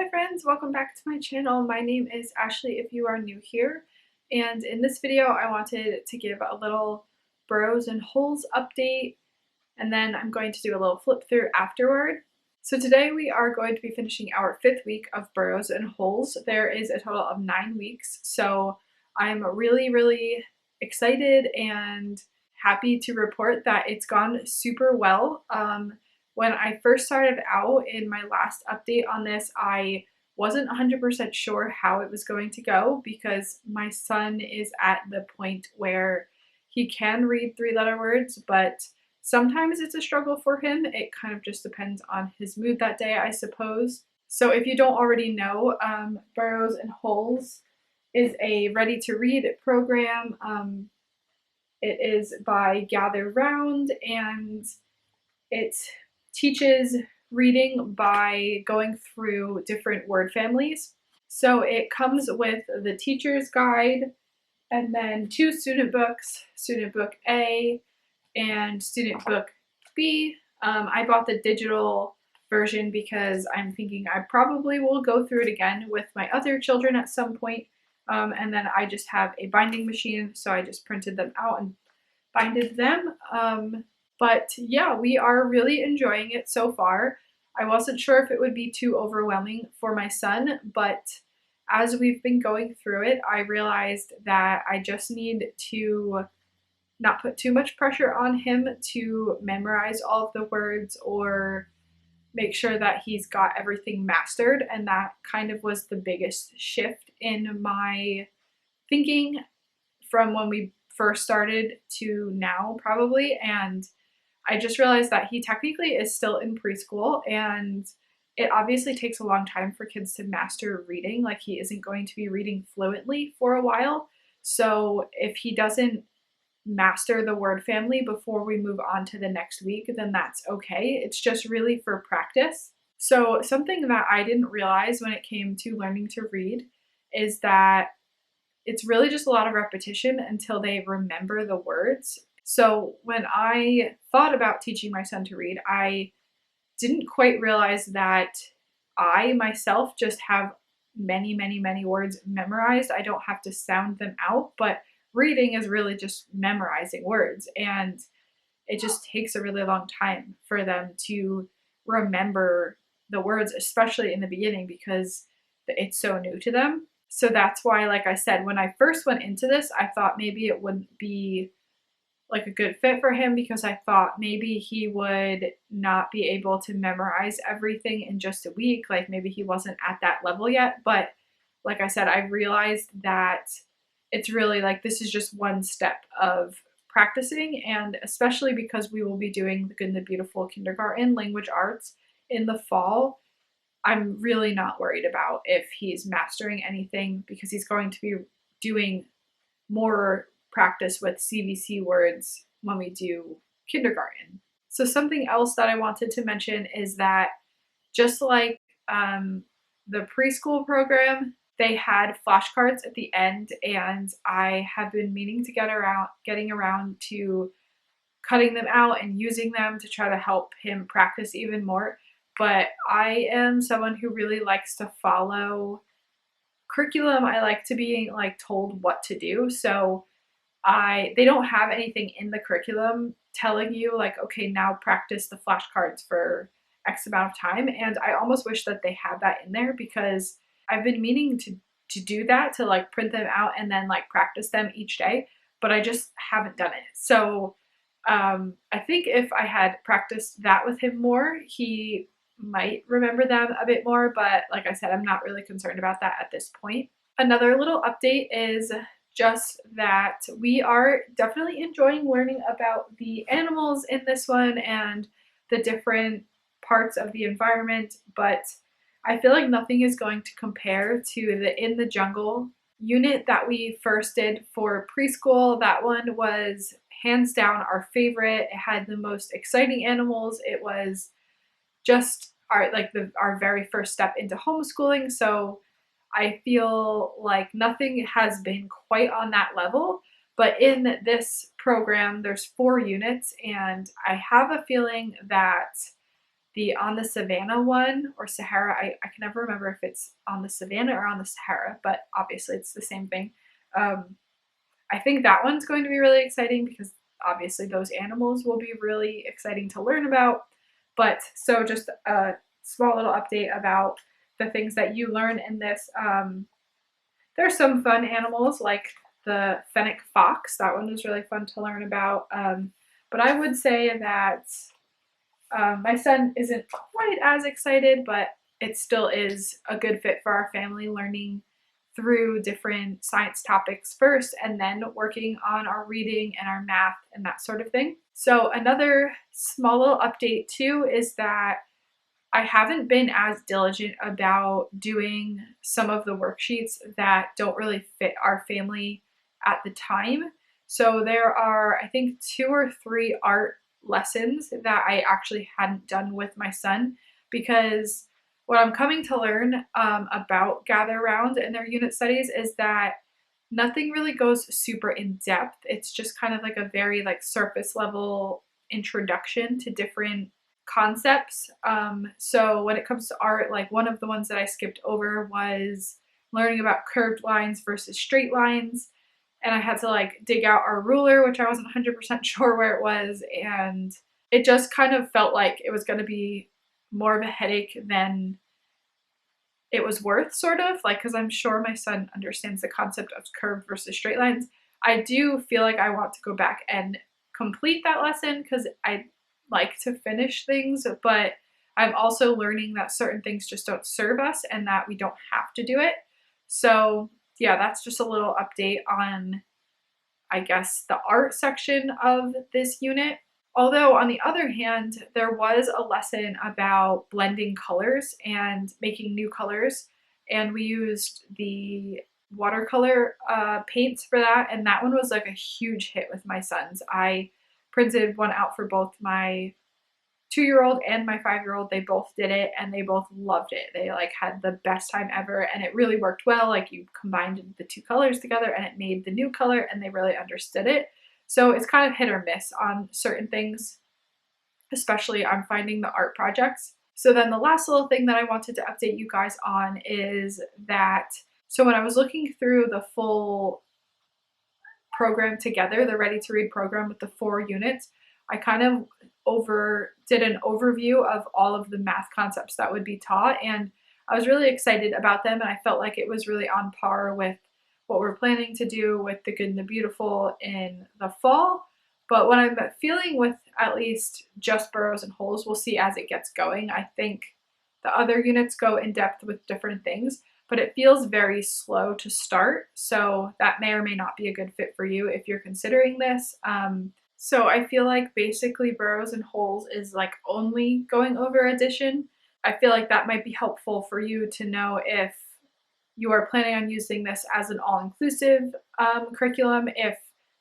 Hi friends, welcome back to my channel. My name is Ashley if you are new here, and in this video I wanted to give a little Burrows and Holes update, and then I'm going to do a little flip through afterward. So today we are going to be finishing our 5th week of Burrows and Holes. There is a total of 9 weeks, so I'm really excited and happy to report that it's gone super well. When I first started out in my last update on this, I wasn't 100% sure how it was going to go because my son is at the point where he can read 3-letter words, but sometimes it's a struggle for him. It kind of just depends on his mood that day, I suppose. So if you don't already know, Burrows and Holes is a ready-to-read program. It is by Gather Round, and it teaches reading by going through different word families. So it comes with the teacher's guide and then 2 student books, Student Book A and Student Book B. I bought the digital version because I'm thinking I probably will go through it again with my other children at some point. And then I just have a binding machine, so I just printed them out and binded them. But yeah, we are really enjoying it so far. I wasn't sure if it would be too overwhelming for my son, but as we've been going through it, I realized that I just need to not put too much pressure on him to memorize all of the words or make sure that he's got everything mastered. And that kind of was the biggest shift in my thinking from when we first started to now, probably. And I just realized that he technically is still in preschool, and it obviously takes a long time for kids to master reading. Like, he isn't going to be reading fluently for a while. So if he doesn't master the word family before we move on to the next week, then that's okay. It's just really for practice. So something that I didn't realize when it came to learning to read is that it's really just a lot of repetition until they remember the words. So when I thought about teaching my son to read, I didn't quite realize that I myself just have many words memorized. I don't have to sound them out, but reading is really just memorizing words, and it just takes a really long time for them to remember the words, especially in the beginning because it's so new to them. So that's why, like I said, when I first went into this, I thought maybe it wouldn't be like a good fit for him because I thought maybe he would not be able to memorize everything in just a week. Like, maybe he wasn't at that level yet. But like I said, I realized that it's really like this is just one step of practicing, and especially because we will be doing the Good and the Beautiful kindergarten language arts in the fall, I'm really not worried about if he's mastering anything because he's going to be doing more practice with CVC words when we do kindergarten. So something else that I wanted to mention is that just like the preschool program, they had flashcards at the end, and I have been meaning to getting around to cutting them out and using them to try to help him practice even more. But I am someone who really likes to follow curriculum. I like to be like told what to do. So they don't have anything in the curriculum telling you like, okay, now practice the flashcards for X amount of time. And I almost wish that they had that in there because I've been meaning to do that, to like print them out and then like practice them each day, but I just haven't done it. So I think if I had practiced that with him more, he might remember them a bit more, but like I said, I'm not really concerned about that at this point. Another little update is just that we are definitely enjoying learning about the animals in this one and the different parts of the environment, but I feel like nothing is going to compare to the In the Jungle unit that we first did for preschool. That one was hands down our favorite. It had the most exciting animals. It was just our very first step into homeschooling. So I feel like nothing has been quite on that level. But in this program, there's 4 units, and I have a feeling that the On the Savannah one, or Sahara. I can never remember if it's on the Savannah or on the Sahara, but obviously it's the same thing. I think that one's going to be really exciting because obviously those animals will be really exciting to learn about. But so just a small little update about the things that you learn in this. There's some fun animals like the fennec fox. That one was really fun to learn about. But I would say that my son isn't quite as excited, but it still is a good fit for our family, learning through different science topics first and then working on our reading and our math and that sort of thing. So another small little update too is that I haven't been as diligent about doing some of the worksheets that don't really fit our family at the time. So there are, I think, 2 or 3 art lessons that I actually hadn't done with my son, because what I'm coming to learn about Gather Round and their unit studies is that nothing really goes super in depth. It's just kind of like a very like surface level introduction to different concepts. So when it comes to art, like one of the ones that I skipped over was learning about curved lines versus straight lines. And I had to like dig out our ruler, which I wasn't 100% sure where it was. And it just kind of felt like it was going to be more of a headache than it was worth, sort of, like, because I'm sure my son understands the concept of curved versus straight lines. I do feel like I want to go back and complete that lesson because I like to finish things, but I'm also learning that certain things just don't serve us and that we don't have to do it. So yeah, that's just a little update on, I guess, the art section of this unit. Although, on the other hand, there was a lesson about blending colors and making new colors, and we used the watercolor paints for that, and that one was like a huge hit with my sons. I printed one out for both my 2-year-old and my 5-year-old. They both did it and they both loved it. They like had the best time ever, and it really worked well. Like, you combined the 2 colors together and it made the new color, and they really understood it. So it's kind of hit or miss on certain things, especially I'm finding the art projects. So then the last little thing that I wanted to update you guys on is that, so when I was looking through the full program together, the Ready to Read program with the 4 units, I kind of did an overview of all of the math concepts that would be taught, and I was really excited about them, and I felt like it was really on par with what we're planning to do with The Good and the Beautiful in the fall. But what I'm feeling with at least just Burrows and Holes, we'll see as it gets going. I think the other units go in depth with different things, but it feels very slow to start. So that may or may not be a good fit for you if you're considering this. So I feel like basically Burrows and Holes is like only going over addition. I feel like that might be helpful for you to know if you are planning on using this as an all-inclusive curriculum, if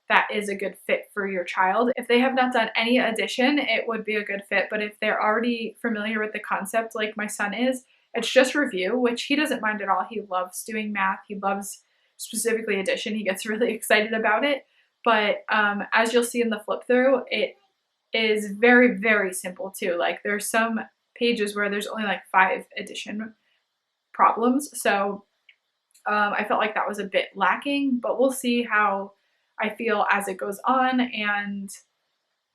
that is a good fit for your child. If they have not done any addition, it would be a good fit, but if they're already familiar with the concept like my son is, it's just review, which he doesn't mind at all. He loves doing math. He loves specifically addition. He gets really excited about it. But as you'll see in the flip through, it is very, very simple too. Like, there's some pages where there's only like 5 addition problems. So I felt like that was a bit lacking, but we'll see how I feel as it goes on. And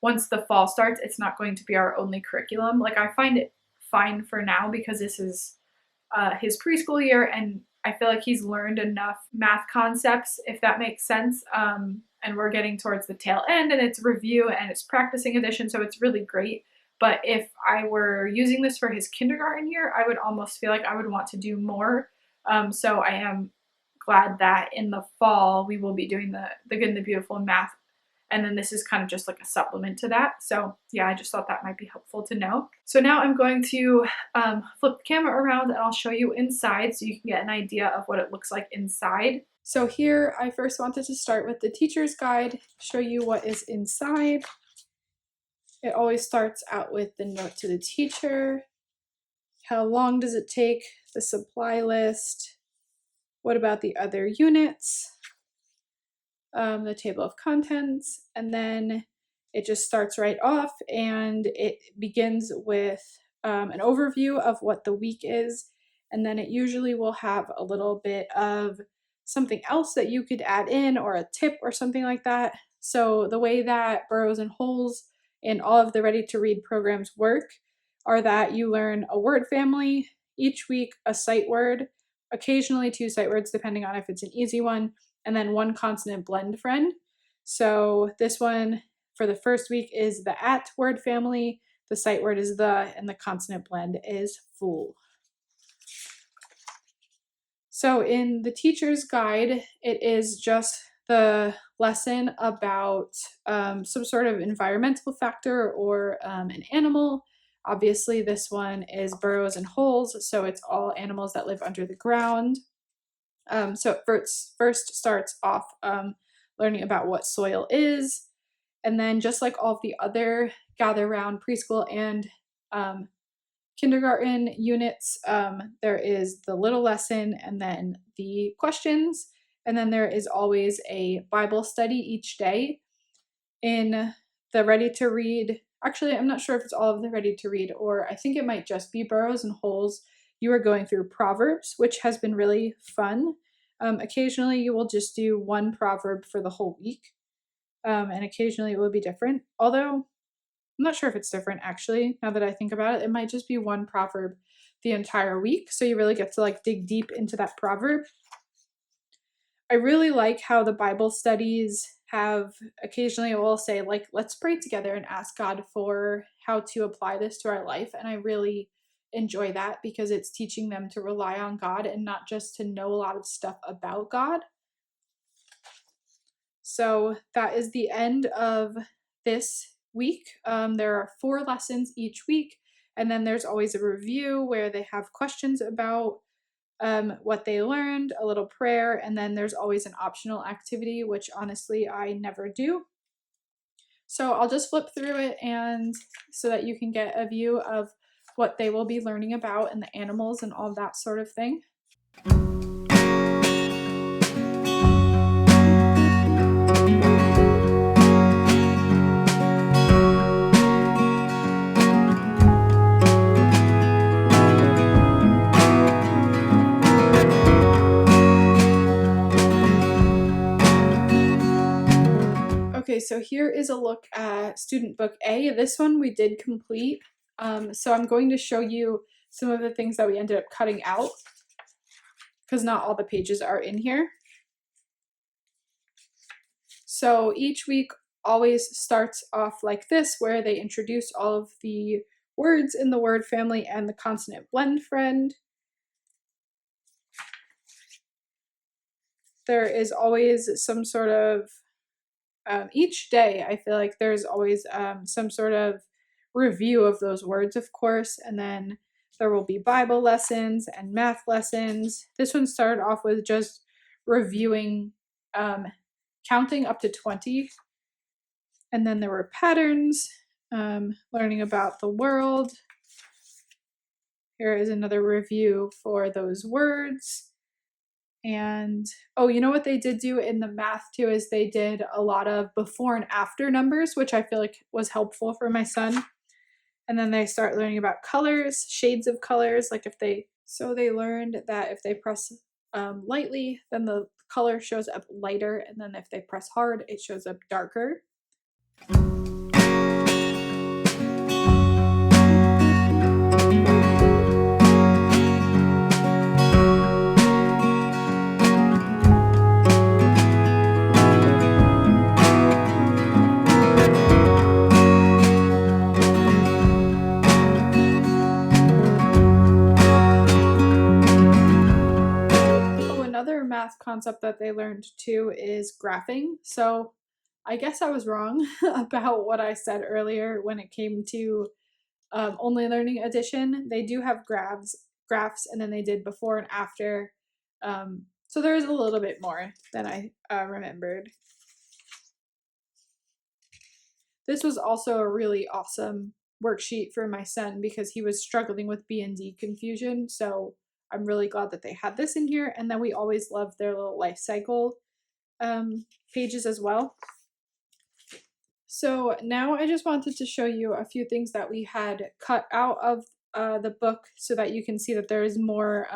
once the fall starts, it's not going to be our only curriculum. Like, I find it fine for now because this is his preschool year, and I feel like he's learned enough math concepts, if that makes sense. And we're getting towards the tail end, and it's review and it's practicing addition, so it's really great. But if I were using this for his kindergarten year, I would almost feel like I would want to do more. So I am glad that in the fall we will be doing the Good and the Beautiful in math, and then this is kind of just like a supplement to that. So yeah, I just thought that might be helpful to know. So now I'm going to flip the camera around and I'll show you inside so you can get an idea of what it looks like inside. So here I first wanted to start with the teacher's guide, show you what is inside. It always starts out with the note to the teacher. How long does it take? The supply list. What about the other units? The table of contents, and then it just starts right off, and it begins with an overview of what the week is, and then it usually will have a little bit of something else that you could add in or a tip or something like that. So the way that Burrows and Holes and all of the Ready to Read programs work are that you learn a word family, each week a sight word, occasionally 2 sight words depending on if it's an easy one, and then 1 consonant blend friend. So this one for the first week is the at word family, the sight word is the, and the consonant blend is fool. So in the teacher's guide, it is just the lesson about some sort of environmental factor or an animal. Obviously, this one is Burrows and Holes, so it's all animals that live under the ground. So it first starts off learning about what soil is, and then just like all of the other Gather Round preschool and kindergarten units, there is the little lesson and then the questions, and then there is always a Bible study each day. In the Ready to Read, actually, I'm not sure if it's all of the Ready to Read, or I think it might just be Burrows and Holes. You are going through Proverbs, which has been really fun. Occasionally, you will just do one proverb for the whole week, and occasionally it will be different. Although I'm not sure if it's different actually, now that I think about it. It might just be one proverb the entire week, so you really get to like dig deep into that proverb. I really like how the Bible studies have occasionally it will say like, let's pray together and ask God for how to apply this to our life, and I really enjoy that because it's teaching them to rely on God and not just to know a lot of stuff about God. So that is the end of this week. There are 4 lessons each week, and then there's always a review where they have questions about what they learned, a little prayer, and then there's always an optional activity, which honestly I never do. So I'll just flip through it and so that you can get a view of what they will be learning about and the animals and all that sort of thing. Okay, so here is a look at student book A. This one we did complete. So I'm going to show you some of the things that we ended up cutting out because not all the pages are in here. So each week always starts off like this, where they introduce all of the words in the word family and the consonant blend friend. There is always some sort of each day I feel like there's always some sort of review of those words, of course, and then there will be Bible lessons and math lessons. This one started off with just reviewing counting up to 20, and then there were patterns, learning about the world. Here is another review for those words. And oh, you know what they did do in the math too is they did a lot of before and after numbers, which I feel like was helpful for my son. And then they start learning about colors, shades of colors, like if they, so they learned that if they press lightly, then the color shows up lighter, and then if they press hard, it shows up darker. Math concept that they learned too is graphing. So I guess I was wrong about what I said earlier when it came to only learning addition. They do have graphs, and then they did before and after. So there is a little bit more than I remembered. This was also a really awesome worksheet for my son because he was struggling with B and D confusion. So I'm really glad that they had this in here. And then we always love their little life cycle pages as well. So now I just wanted to show you a few things that we had cut out of the book so that you can see that there is more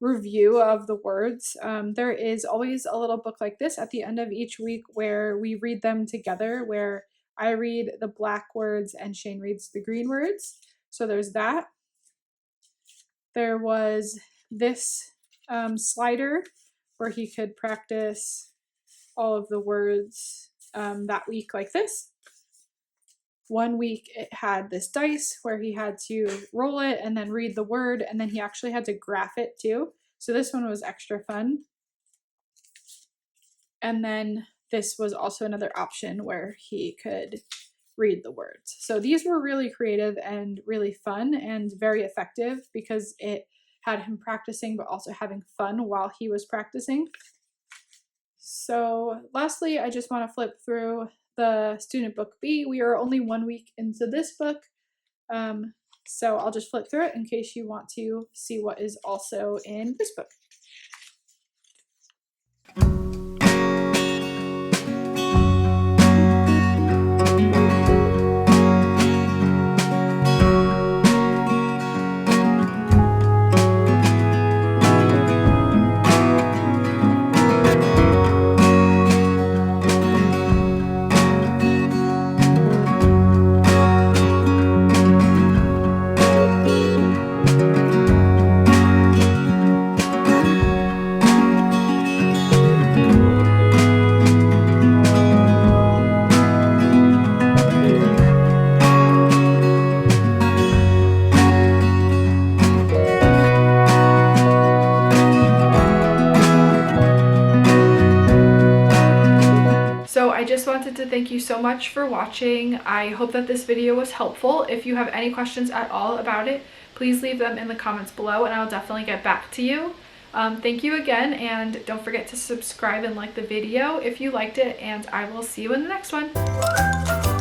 review of the words. There is always a little book like this at the end of each week where we read them together, where I read the black words and Shane reads the green words. So there's that. There was this slider where he could practice all of the words that week like this. One week it had this dice where he had to roll it and then read the word, and then he actually had to graph it too. So this one was extra fun. And then this was also another option where he could read the words. So these were really creative and really fun and very effective because it had him practicing but also having fun while he was practicing. So lastly, I just want to flip through the student book B. We are only 1 week into this book, so I'll just flip through it in case you want to see what is also in this book. So I just wanted to thank you so much for watching. I hope that this video was helpful. If you have any questions at all about it, please leave them in the comments below and I'll definitely get back to you. Thank you again, and don't forget to subscribe and like the video if you liked it, and I will see you in the next one.